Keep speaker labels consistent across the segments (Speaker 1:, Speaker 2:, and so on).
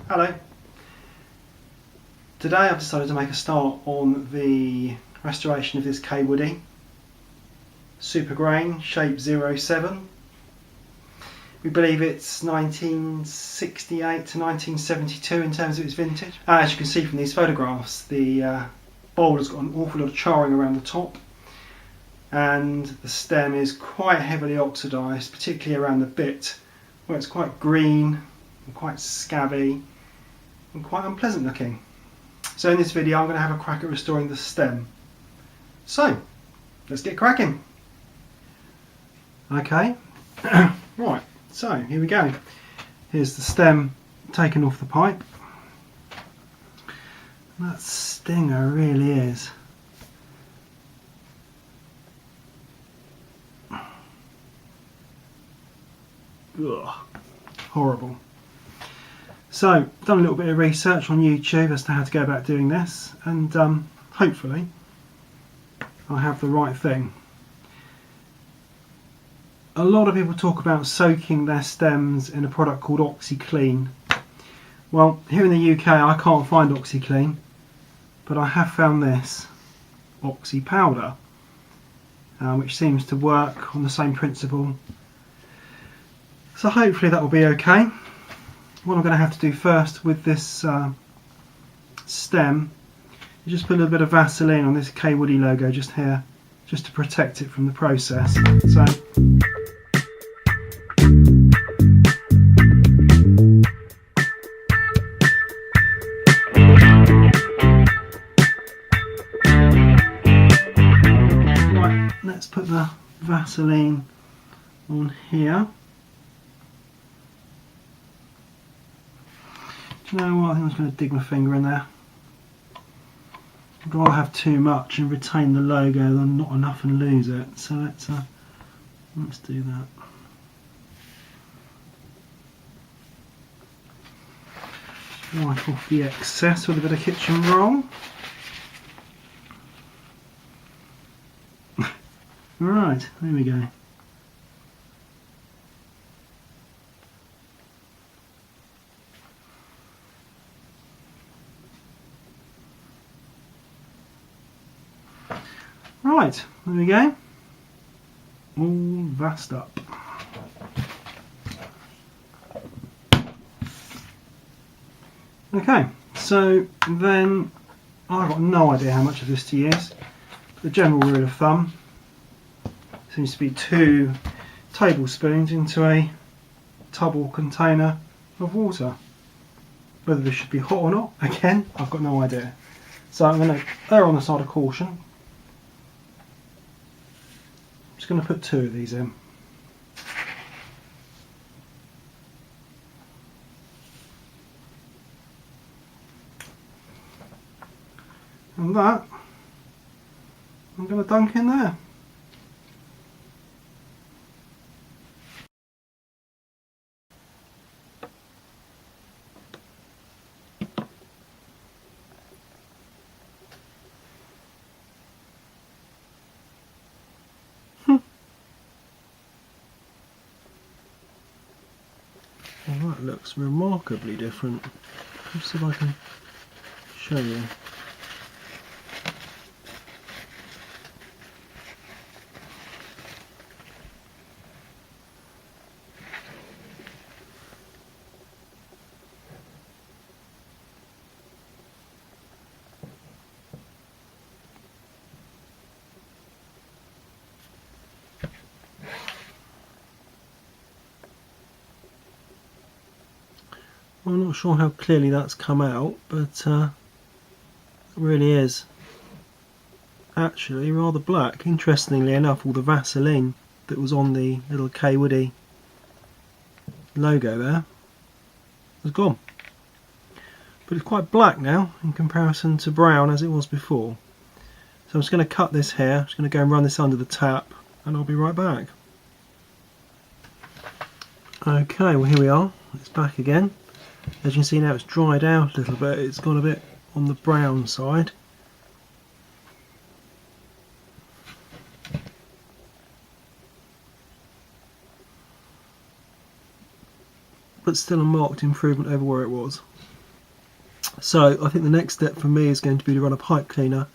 Speaker 1: Hello. Today I've decided to make a start on the restoration of this Kaywoodie Super Grain Shape 07. We believe it's 1968 to 1972 in terms of its vintage. As you can see from these photographs, the bowl has got an awful lot of charring around the top, and the stem is quite heavily oxidised, particularly around the bit where it's quite green and quite scabby and quite unpleasant looking. So in this video I'm going to have a crack at restoring the stem. So let's get cracking. Okay, right, so here we go. Here's the stem taken off the pipe. That stinger really is. Ugh, horrible. So, done a little bit of research on YouTube as to how to go about doing this, and hopefully I'll have the right thing. A lot of people talk about soaking their stems in a product called OxyClean. Well, here in the UK I can't find OxyClean, but I have found this Oxy powder, which seems to work on the same principle. So hopefully that will be okay. What I'm going to have to do first with this stem is just put a little bit of Vaseline on this Kaywoodie logo just here, just to protect it from the process. So right, let's put the Vaseline on here. Do you know what? I think I'm just going to dig my finger in there. I'd rather have too much and retain the logo than not enough and lose it. So let's do that. Wipe off the excess with a bit of kitchen roll. Right, there we go. Right, there we go, all vassed up. Okay, so then I've got no idea how much of this to use. The general rule of thumb seems to be 2 tablespoons into a tub or container of water. Whether this should be hot or not, again, I've got no idea. So I'm going to err on the side of caution. I'm just going to put 2 of these in. And that I'm going to dunk in there. Well, that looks remarkably different. Let's see if I can show you. I'm not sure how clearly that's come out, but it really is actually rather black. Interestingly enough, all the Vaseline that was on the little Kaywoodie logo there has gone. But it's quite black now in comparison to brown as it was before. So I'm just going to cut this here, I'm just going to go and run this under the tap, and I'll be right back. Okay, well here we are, it's back again. As you can see now it's dried out a little bit, it's gone a bit on the brown side. but still a marked improvement over where it was. So I think the next step for me is going to be to run a pipe cleaner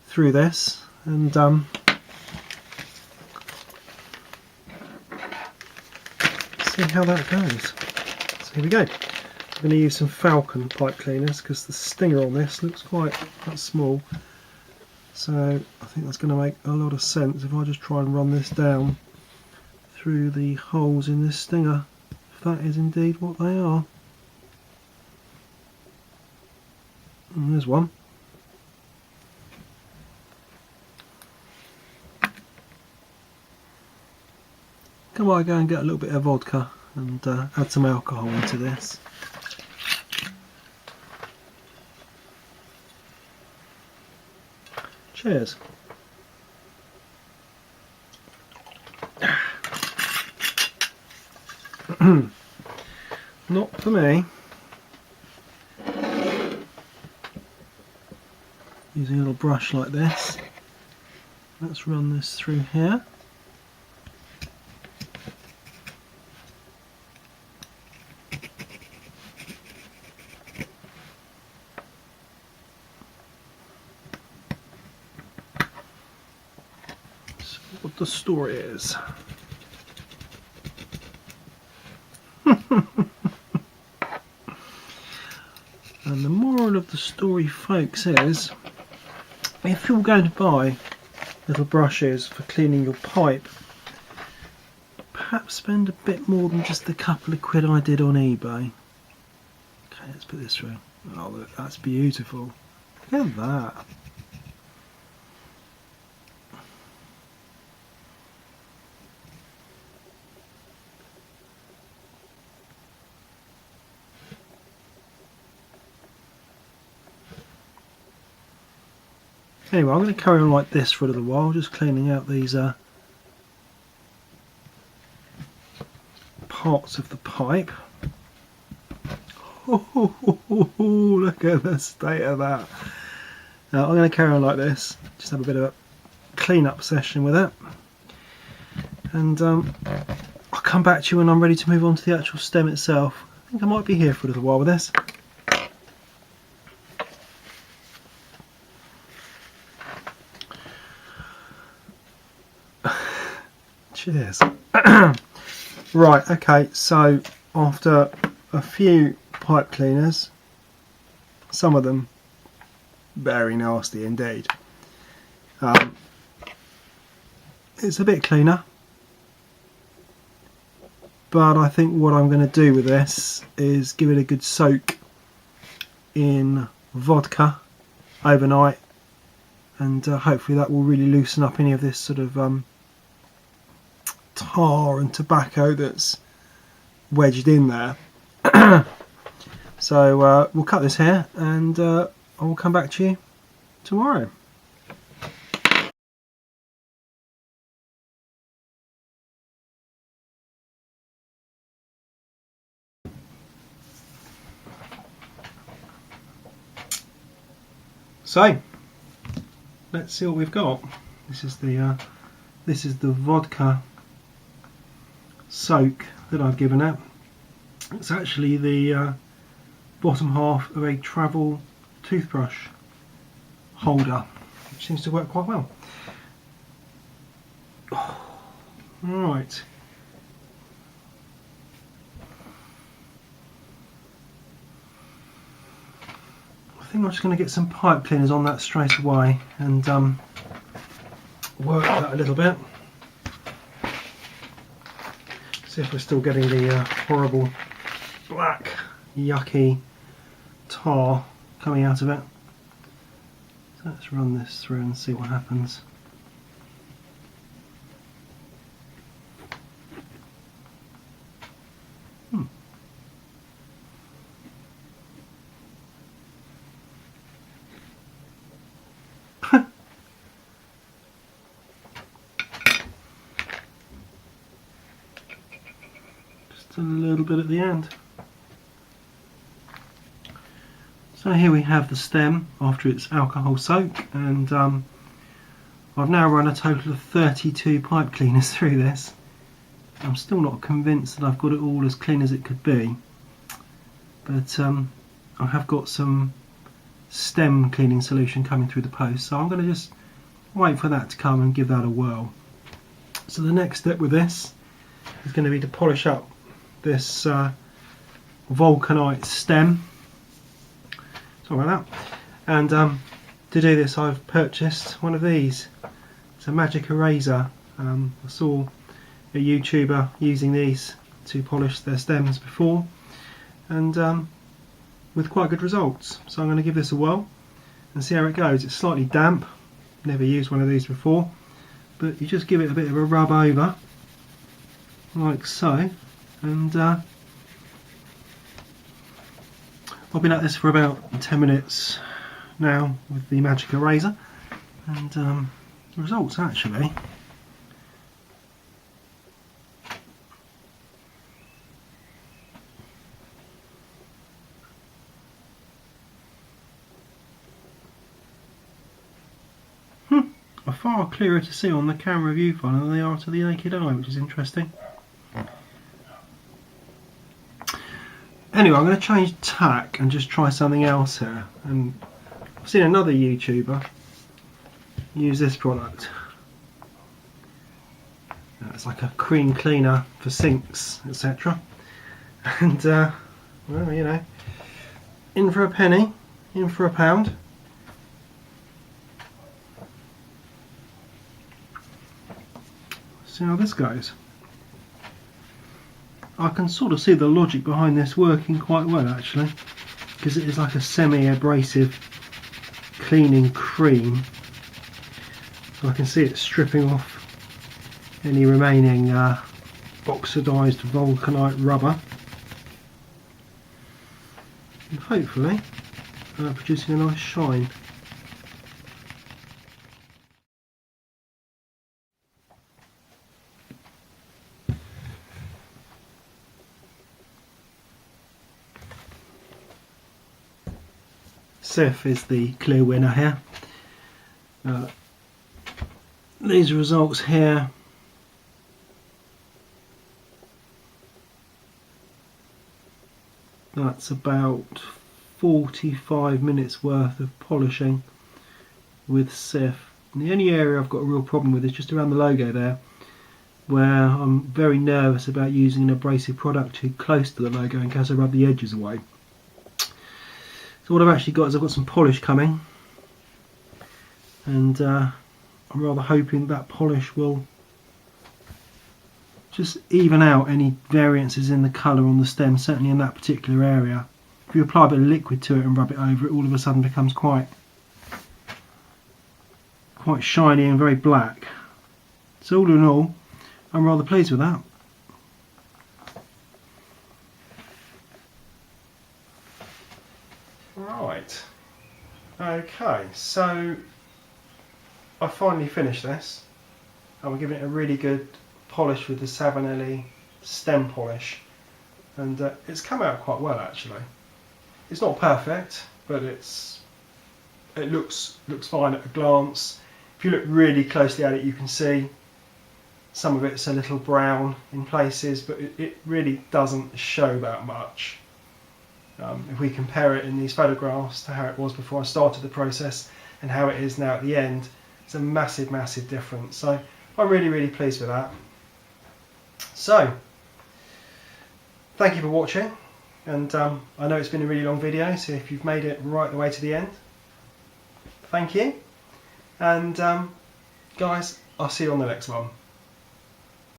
Speaker 1: through this and see how that goes. So here we go. I'm going to use some Falcon pipe cleaners because the stinger on this looks quite small. So I think that's going to make a lot of sense if I just try and run this down through the holes in this stinger, if that is indeed what they are. And there's one. Come on, go and get a little bit of vodka and add some alcohol into this. Cheers. Not for me. Using a little brush like this. Let's run this through here. See what the story is. And the moral of the story, folks, is if you're going to buy little brushes for cleaning your pipe, perhaps spend a bit more than just the couple of quid I did on eBay. Okay, let's put this through. Oh, look, that's beautiful. Look at that. Anyway, I'm going to carry on like this for a little while, just cleaning out these parts of the pipe. Oh, look at the state of that. Now, I'm going to carry on like this, just have a bit of a clean-up session with it. And I'll come back to you when I'm ready to move on to the actual stem itself. I think I might be here for a little while with this. Cheers. Right, okay, so after a few pipe cleaners, some of them very nasty indeed, it's a bit cleaner, but I think what I'm going to do with this is give it a good soak in vodka overnight, and hopefully that will really loosen up any of this sort of tar and tobacco that's wedged in there. So we'll cut this here and I will come back to you tomorrow. So let's see what we've got. This is the vodka soak that I've given it. It's actually the bottom half of a travel toothbrush holder, which seems to work quite well. Right. I think I'm just going to get some pipe cleaners on that straight away and work that a little bit. See if we're still getting the horrible black yucky tar coming out of it. So let's run this through and see what happens. Just a little bit at the end. So here we have the stem after its alcohol soak, and I've now run a total of 32 pipe cleaners through this. I'm still not convinced that I've got it all as clean as it could be, but I have got some stem cleaning solution coming through the post, so I'm going to just wait for that to come and give that a whirl. So the next step with this is going to be to polish up this Vulcanite stem. Sorry about that. And to do this, I've purchased one of these. It's a magic eraser. I saw a YouTuber using these to polish their stems before, and with quite good results. So I'm going to give this a whirl and see how it goes. It's slightly damp. Never used one of these before, but you just give it a bit of a rub over, like so, and I've been at this for about 10 minutes now with the magic eraser, and the results actually are far clearer to see on the camera viewfinder than they are to the naked eye, which is interesting. Anyway, I'm going to change tack and just try something else here. And I've seen another YouTuber use this product. It's like a cream cleaner for sinks, etc. And well, you know, in for a penny, in for a pound. See how this goes. I can sort of see the logic behind this working quite well actually, because it is like a semi-abrasive cleaning cream, so I can see it stripping off any remaining oxidised vulcanite rubber, and hopefully producing a nice shine. Sif is the clear winner here. These results here that's about 45 minutes worth of polishing with Sif. And the only area I've got a real problem with is just around the logo there, where I'm very nervous about using an abrasive product too close to the logo in case I rub the edges away. So what I've actually got is I've got some polish coming, and I'm rather hoping that polish will just even out any variances in the colour on the stem, certainly in that particular area. If you apply a bit of liquid to it and rub it over, it all of a sudden becomes quite shiny and very black. So all in all, I'm rather pleased with that. Right, okay, so I finally finished this. I'm giving it a really good polish with the Savinelli stem polish, and it's come out quite well actually. It's not perfect, but it looks fine at a glance. If you look really closely at it, you can see some of it's a little brown in places, but it really doesn't show that much. If we compare it in these photographs to how it was before I started the process and how it is now at the end, it's a massive, massive difference. So I'm really, really pleased with that. So, thank you for watching, and I know it's been a really long video, so if you've made it right the way to the end, thank you. And guys, I'll see you on the next one.